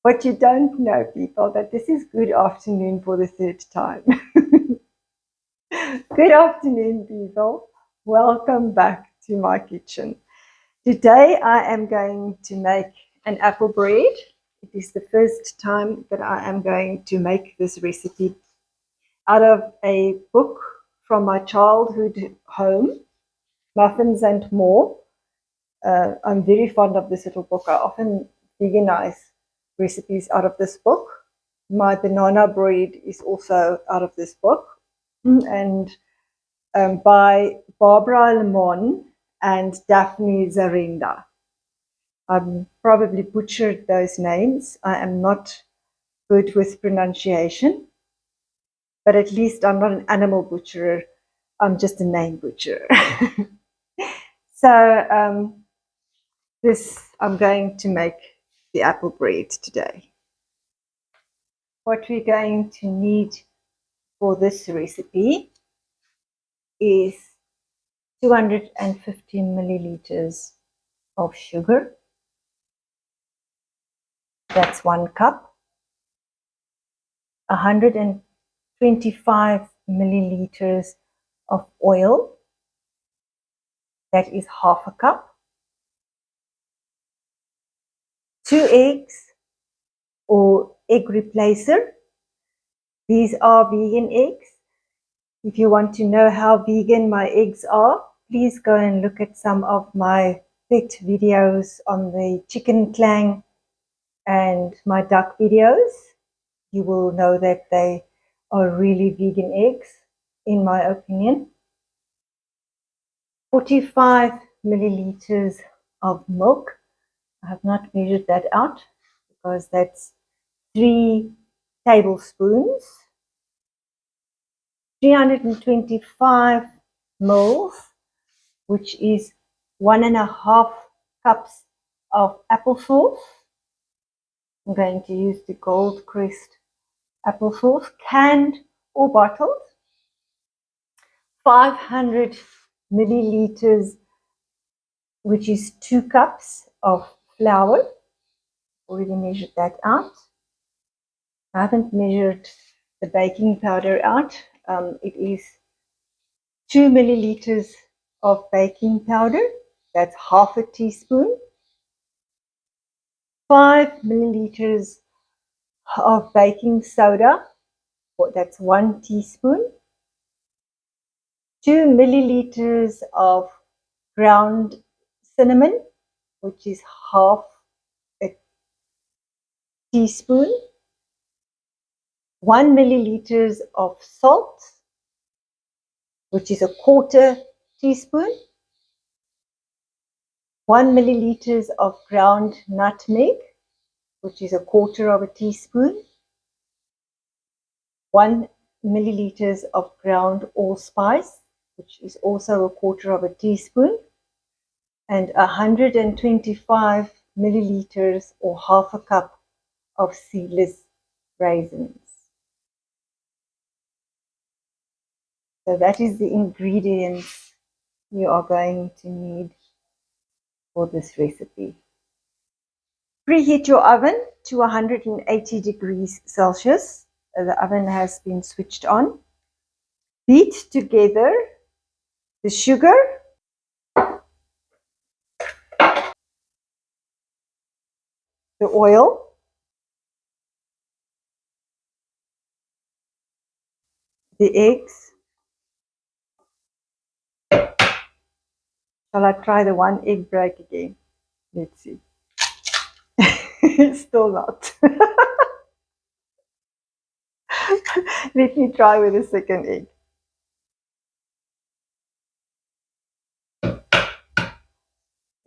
What you don't know, people, that this is good afternoon for the third time. Good afternoon, people. Welcome back to my kitchen. Today I am going to make an apple bread. It is the first time that I am going to make this recipe out of a book from my childhood home, Muffins and More. I'm very fond of this little book. I often veganize recipes out of this book. My banana bread is also out of this book, and by Barbara Lemon and Daphne Zarenda. I've probably butchered those names. I am not good with pronunciation, but at least I'm not an animal butcherer. I'm just a name butcherer. So I'm going to make the apple bread today. What we're going to need for this recipe is 250 milliliters of sugar. That's 1 cup. 125 milliliters of oil. That is half a cup. 2 eggs or egg replacer. These are vegan eggs. If you want to know how vegan my eggs are, please go and look at some of my pet videos on the chicken clang and my duck videos. You will know that they are really vegan eggs, in my opinion. 45 milliliters of milk. I have not measured that out because that's 3 tablespoons. 325 mils, which is 1.5 cups of applesauce. I'm going to use the Goldcrest applesauce, canned or bottled. 500 milliliters, which is 2 cups of flour. Already measured that out. I haven't measured the baking powder out. It is 2 milliliters of baking powder. That's half a teaspoon. 5 milliliters of baking soda. That's 1 teaspoon. 2 milliliters of ground cinnamon, which is half a teaspoon. 1 milliliters of salt, which is 1/4 teaspoon. 1 milliliters of ground nutmeg, which is 1/4 teaspoon. 1 milliliters of ground allspice, which is also 1/4 teaspoon. And 125 milliliters or half a cup of seedless raisins. So that is the ingredients you are going to need for this recipe. Preheat your oven to 180 degrees Celsius. The oven has been switched on. Beat together the sugar, the oil, the eggs. Shall I try the 1 egg break again? Let's see. Still not. Let me try with a second egg.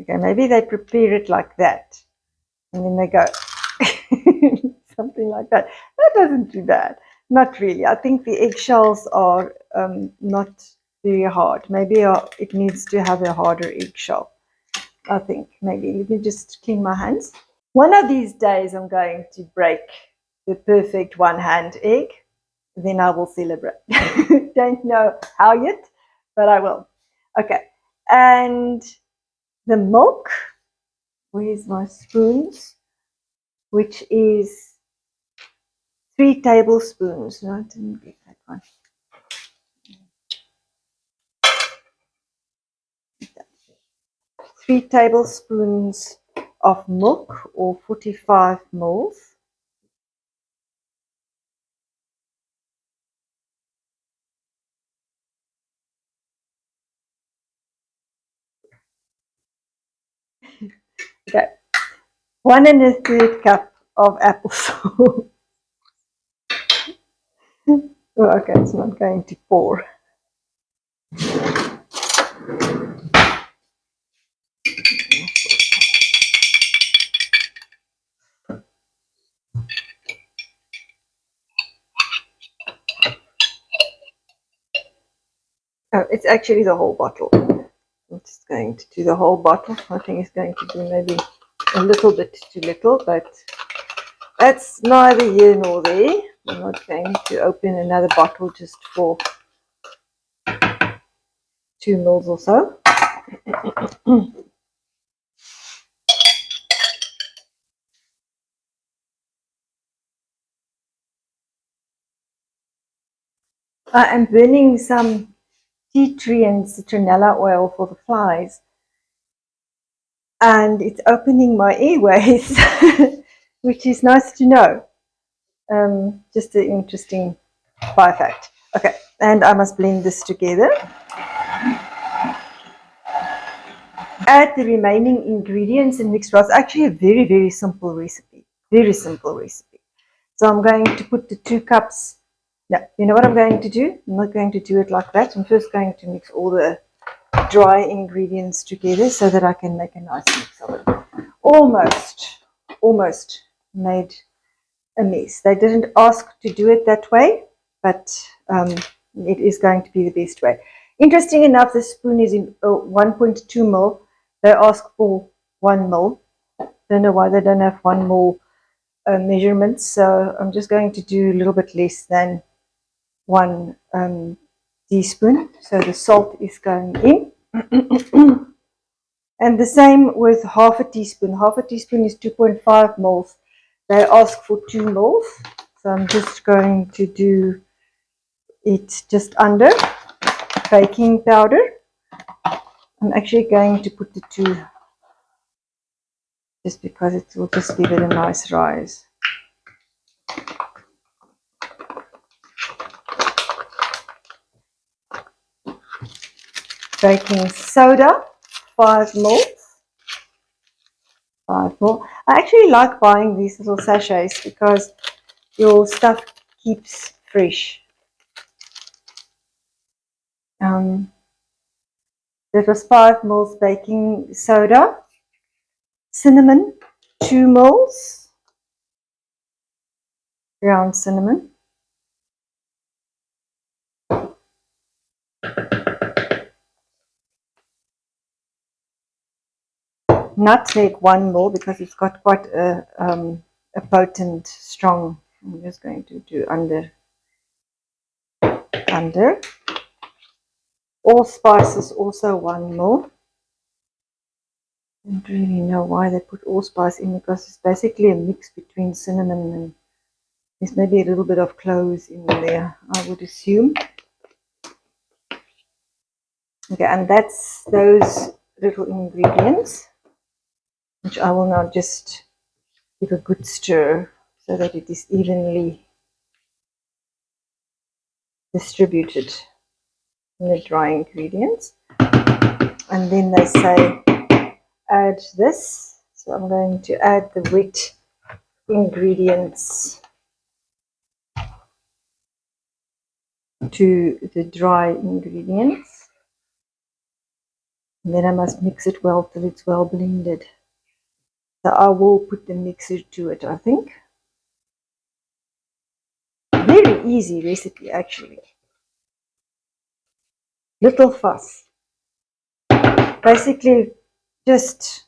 Okay, maybe they prepare it like that. And then they go something like that. That doesn't do bad. Not really. I think the eggshells are not very hard. Maybe it needs to have a harder eggshell. I think maybe. Let me just clean my hands. One of these days I'm going to break the perfect one-hand egg. Then I will celebrate. Don't know how yet, but I will. Okay. And the milk. Where's my spoons? which is 3 tablespoons. No, I didn't get that one. 3 tablespoons of milk, or 45 mils. Okay, 1 1/3 cup of apple sauce. Oh, okay, it's not going to pour. Oh, it's actually the whole bottle. I'm just going to do the whole bottle. I think it's going to be maybe a little bit too little, but that's neither here nor there. I'm not going to open another bottle just for 2 mils or so. I am burning some tea tree and citronella oil for the flies, and it's opening my airways, which is nice to know. Just an interesting byfact. Okay, and I must blend this together. Add the remaining ingredients and mix well. It's actually a very, very simple recipe. Very simple recipe. So I'm going to put the 2 cups. Now, you know what I'm going to do? I'm not going to do it like that. I'm first going to mix all the dry ingredients together so that I can make a nice mix of it. Almost made a mess. They didn't ask to do it that way, but it is going to be the best way. Interesting enough, the spoon is in 1.2 mil. They ask for 1 mil. Don't know why they don't have 1 mil measurements. So I'm just going to do a little bit less than 1 teaspoon. So the salt is going in. And the same with half a teaspoon. Half a teaspoon is 2.5 mils. They ask for 2 mils. So I'm just going to do it just under. Baking powder. I'm actually going to put the 2 just because it will just give it a nice rise. Baking soda, 5 mils. 5 mils. I actually like buying these little sachets because your stuff keeps fresh. That was 5 mils baking soda. Cinnamon, 2 mils. Ground cinnamon. Nutmeg, 1 mil, because it's got quite a potent, strong. I'm just going to do under. Allspice, also 1 mil. I don't really know why they put allspice in, because it's basically a mix between cinnamon and there's maybe a little bit of cloves in there, I would assume. Okay, and that's those little ingredients, which I will now just give a good stir so that it is evenly distributed in the dry ingredients. And then they say add this, so I'm going to add the wet ingredients to the dry ingredients, and then I must mix it well till it's well blended. So I will put the mixer to it, I think. Very easy recipe, actually. Little fuss. Basically, just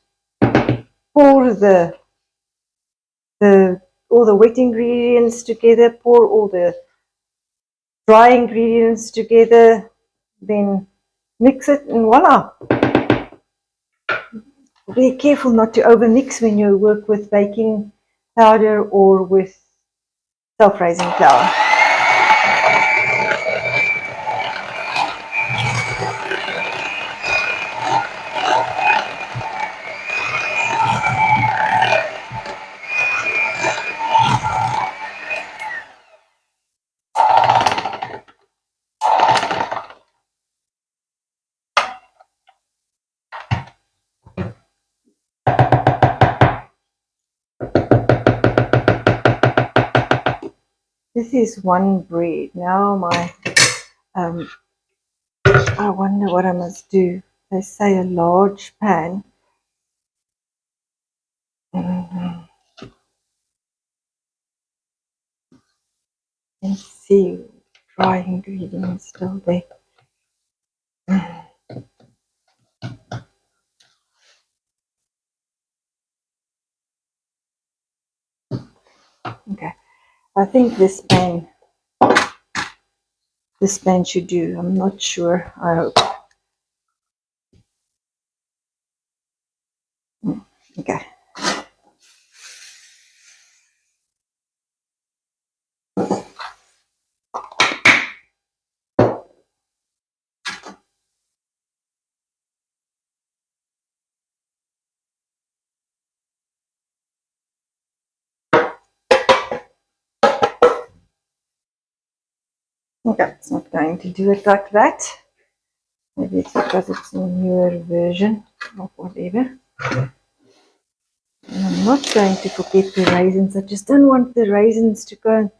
pour all the wet ingredients together, pour all the dry ingredients together, then mix it, and voila. Be careful not to overmix when you work with baking powder or with self-raising flour. This is one bread. Now I wonder what I must do. They say a large pan. Let's see, dry ingredients still there. Okay, I think this pan should do. I'm not sure. I hope. Okay. Okay, it's not going to do it like that. Maybe it's because it's a newer version or whatever. And I'm not going to forget the raisins. I just don't want the raisins to go and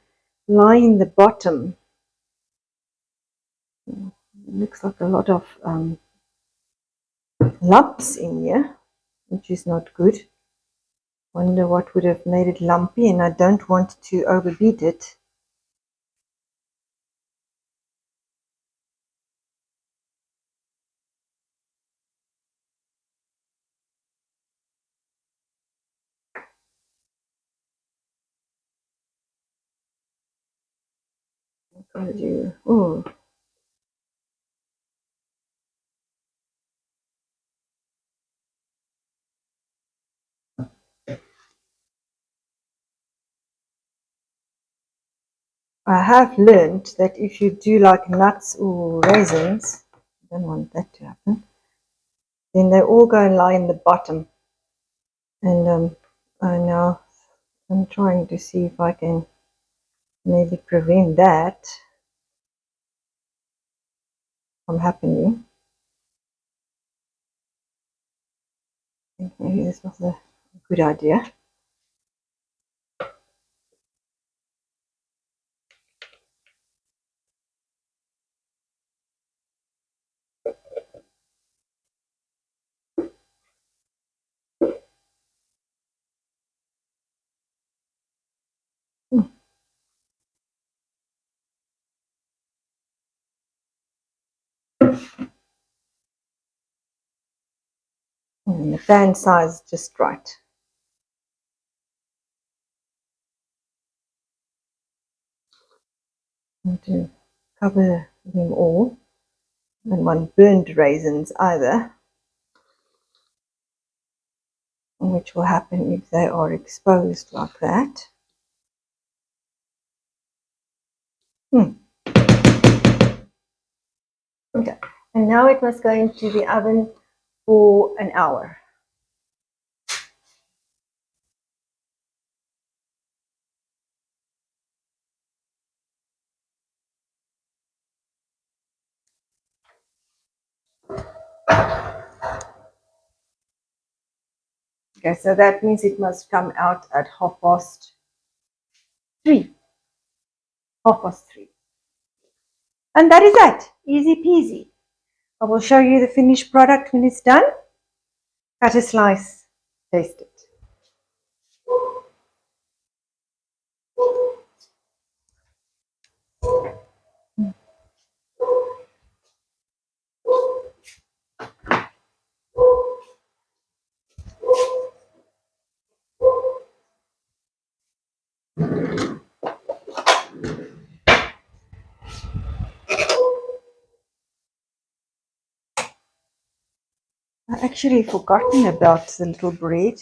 lie in the bottom. It looks like a lot of lumps in here, which is not good. Wonder what would have made it lumpy, and I don't want to overbeat it. Oh, I have learned that if you do like nuts or raisins, I don't want that to happen, then they all go and lie in the bottom. And now I'm trying to see if I can maybe prevent that from happening. I think maybe this was a good idea. And the pan size just right. And to cover them all. I don't want burnt raisins either, which will happen if they are exposed like that. Okay, and now it must go into the oven for an hour. Okay, so that means it must come out at 3:30. 3:30. And that is that. Easy peasy. I will show you the finished product when it's done. Cut a slice, taste it. I actually forgotten about the little bread.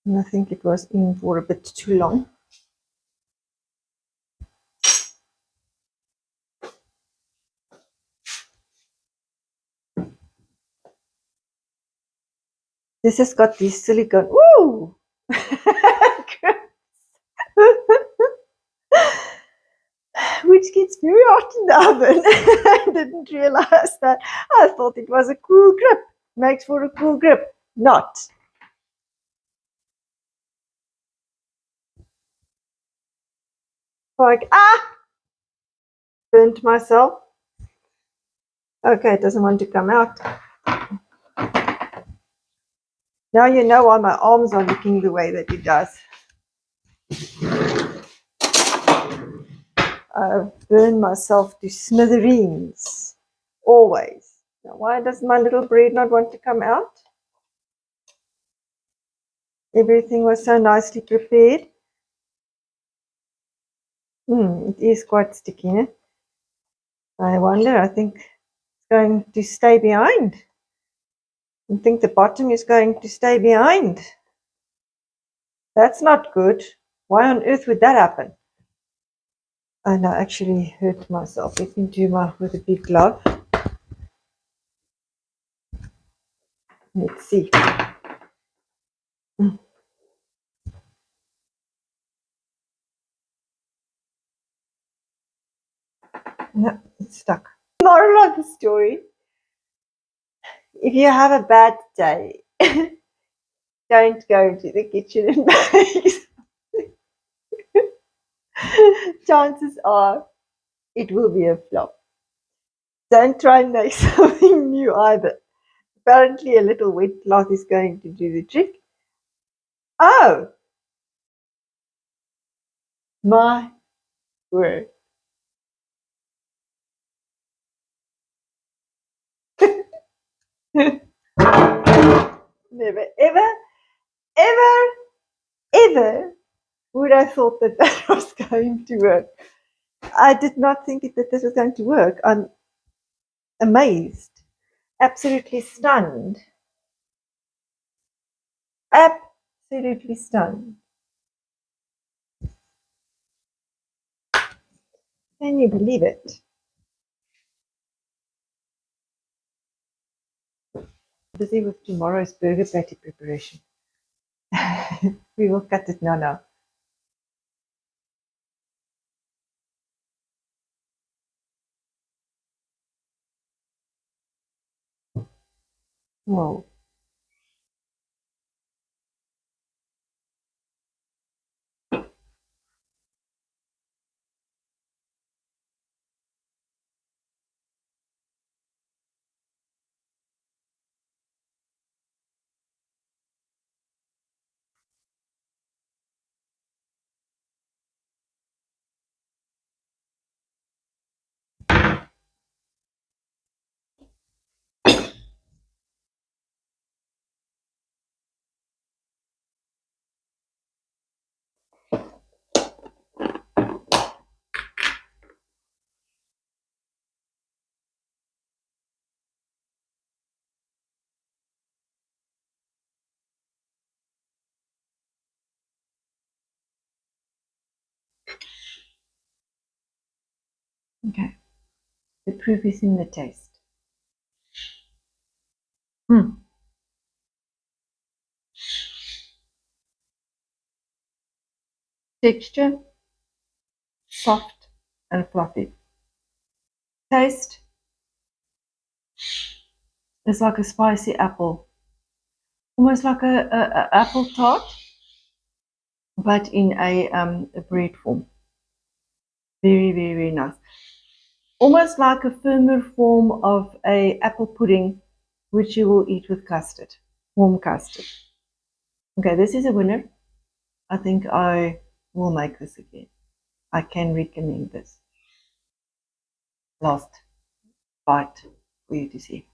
And I think it was in for a bit too long. This has got these silicone. Woo! Which gets very hot in the oven. I didn't realize that. I thought it was a cool grip. Makes for a cool grip. Not. Like, burnt myself. Okay, it doesn't want to come out. Now you know why my arms are looking the way that it does. I've burned myself to smithereens. Always. Now, why does my little bread not want to come out? Everything was so nicely prepared. It is quite sticky, eh? I wonder, I think it's going to stay behind. I think the bottom is going to stay behind. That's not good. Why on earth would that happen? And I actually hurt myself. Let me do my with a big glove. Let's see. No, it's stuck. Moral of the story: if you have a bad day, don't go into the kitchen and make. Chances are it will be a flop. Don't try and make something new either. Apparently, a little wet cloth is going to do the trick. Oh, my word. Never, ever, ever, ever would I thought that that was going to work. I did not think that this was going to work. I'm amazed, absolutely stunned, absolutely stunned. Can you believe it? Busy with tomorrow's burger patty preparation. We will cut it now. Whoa. Okay. The proof is in the taste. Texture, soft and fluffy. Taste is like a spicy apple, almost like a apple tart, but in a bread form. Very, very, very nice. Almost like a firmer form of a apple pudding, which you will eat with custard, warm custard. Okay, this is a winner. I think I will make this again. I can recommend this. Last bite for you to see.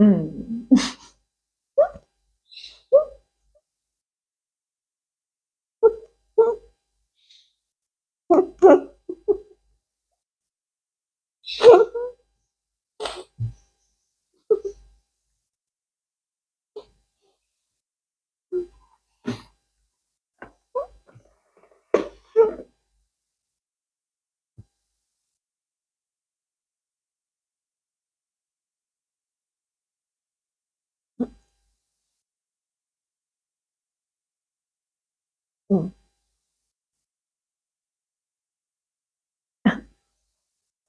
Mm.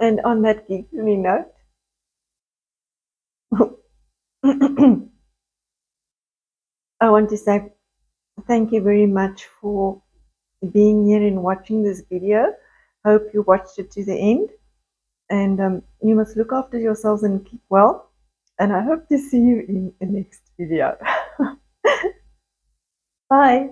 And on that giggly note, I want to say thank you very much for being here and watching this video. Hope you watched it to the end. And you must look after yourselves and keep well. And I hope to see you in the next video. Bye.